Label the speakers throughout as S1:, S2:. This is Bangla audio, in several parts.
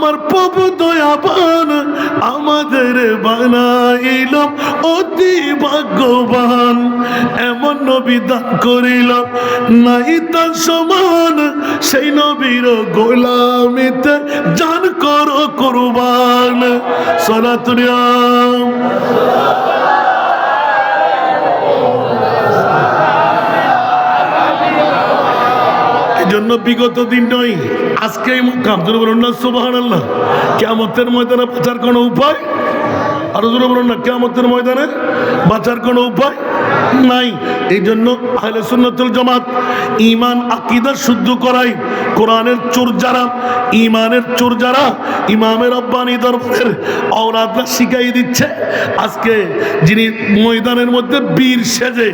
S1: আমার প্রভু দয়াবান আমাদের বানাইল অতি ভাগ্যবান, এমন নবী দান করিল নাই তার সমান, সেই নবীর গোলামিতে জান করো কুরবান। সালাতুল্লাহ জন্য বিগত দিন নয়, আজকে কামজোর বলুন না সুবহানাল্লাহ। কিয়ামতের ময়দানে বাঁচার কোনো উপায়, আরো জোরে বলুন না, কিয়ামতের ময়দানে বাঁচার কোনো উপায় নাই। এই জন্য আহলে সুন্নাতুল জামাত ঈমান আকীদা শুদ্ধ করাই, কোরআনের চোর যারা, ঈমানের চোর যারা, ইমামে রব্বানী দরবারের ঔলাদরা শিখাই দিচ্ছে। আজকে যিনি ময়দানের মধ্যে বীর সেজে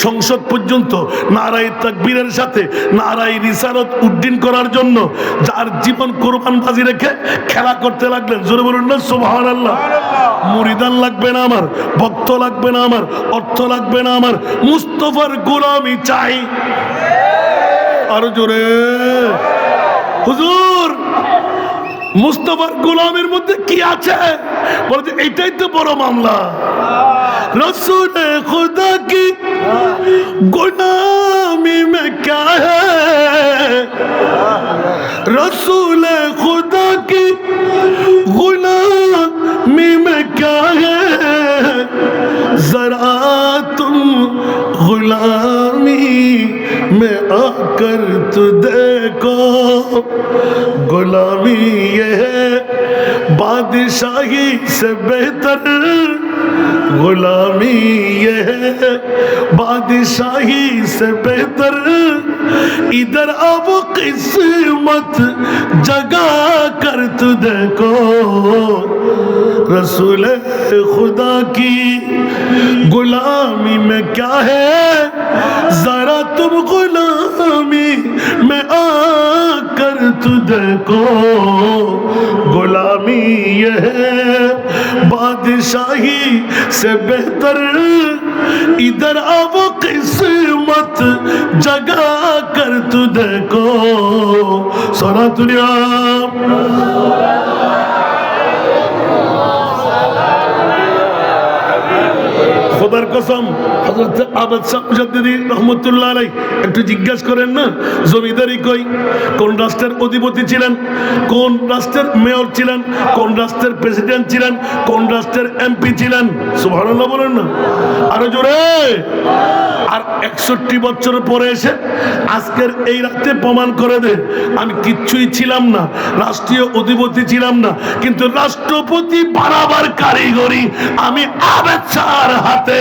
S1: সংসদ পর্যন্ত নারায়ে তাকবীরের সাথে নারায়ে রিসালাত উড্ডীন করার জন্য যার জীবন কোরবান বাজি রেখে খেলা করতে লাগলেন, জোরে বলুন না সুবহানাল্লাহ। মুরিদান লাগবে না আমার, ভক্ত লাগবে না আমার, অর্থ লাগবে না আমার, মুস্তাফার গোলামি চাই। আরো জোরে হুজুর, মুস্তাফার গোলামের মধ্যে কি আছে বলছে, এটাই তো বড় মামলা। रसूल खुदा की गुलामी में क्या है, रसूल खुदा की गुलामी में क्या है, जरा तुम गुलामी में आकर तो देखो, गुलामी ये है बादशाही से बेहतर, गुलामी ये है बादशाही से बेहतर, इधर अब किस्मत जगा कर तू देखो, रसूल खुदा की गुलामी में क्या है, जरा तुम गुलामी में आकर तू देखो, गुलामी ये है बादशाही से बेहतर, इधर अब किस्मत जगा कर तू देखो। सलातुल्लाह খোদার কসম, হযরত আবদ শাহ মুজাদ্দিদি রহমাতুল্লাহ আলাইহি একটু জিজ্ঞাসা করেন না, জমিদারি কই, কোন রাষ্ট্রের অধিপতি ছিলেন, কোন রাষ্ট্রের মেয়র ছিলেন, কোন রাষ্ট্রের প্রেসিডেন্ট ছিলেন, কোন রাষ্ট্রের এমপি ছিলেন, সুবহানাল্লাহ বলেন না আরো জোরে। আর 61 বছর পরে এসে আজকের এই রাতে প্রমাণ করে দেন আমি কিচ্ছুই ছিলাম না, রাষ্ট্রীয় অধিপতি ছিলাম না, কিন্তু রাষ্ট্রপতি বানাবার কারিগরি আমি আবেদ শাহর হাতে,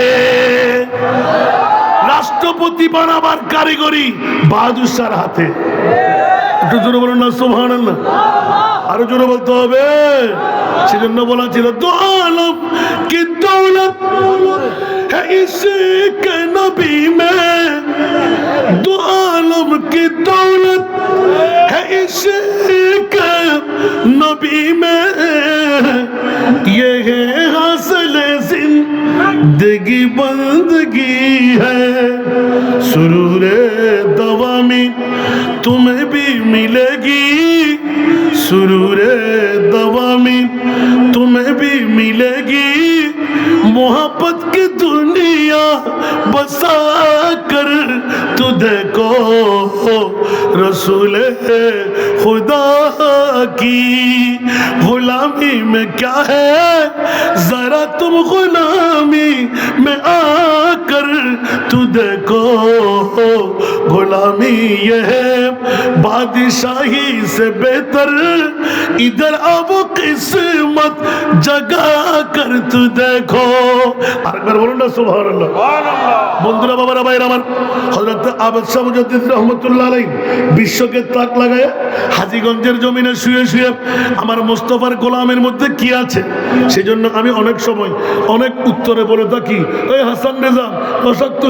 S1: রাষ্ট্রপতি বানাবার কারিগরি বাহাদুর শাহর হাতে। একটু জোরে বলুন না সুবহানাল্লাহ, আরো জোরে বলতে হবে। সেজন্য বলা ছিল দো আলম কি দৌলত है इश्क नबी में, दो आलम की दौलत है इश्क नबी में, ये है हासिल जिंदगी बंदगी है, सुरूर दवामी तुम्हें भी मिलेगी, सुरूर दवामी तुम्हें भी मिलेगी, मोहब्बत की दुनिया बसा कर तू देखो, रसूल खुदा की गुलामी में क्या है, जरा तुम गुलामी में आकर तू देखो, गुलामी ये है बादशाही से बेहतर, इधर अब किस्मत जगा कर तू देखो। আরেকবার বলুন না সুবহানাল্লাহ। বন্ধুরা, বাবারা, ভাইরা আমার, হযরত আবদ শাহ মুজাদ্দিদ রহমাতুল্লাহ আলাইহি বিশ্বকে তাক লাগায় হাজীগঞ্জের জমিনে শুয়ে শুয়ে আমার মুস্তাফার গোলামের মধ্যে কি আছে, সেজন্য আমি অনেক সময় অনেক উত্তরে বলে থাকি, ওই হাসান রেজা অশক্ত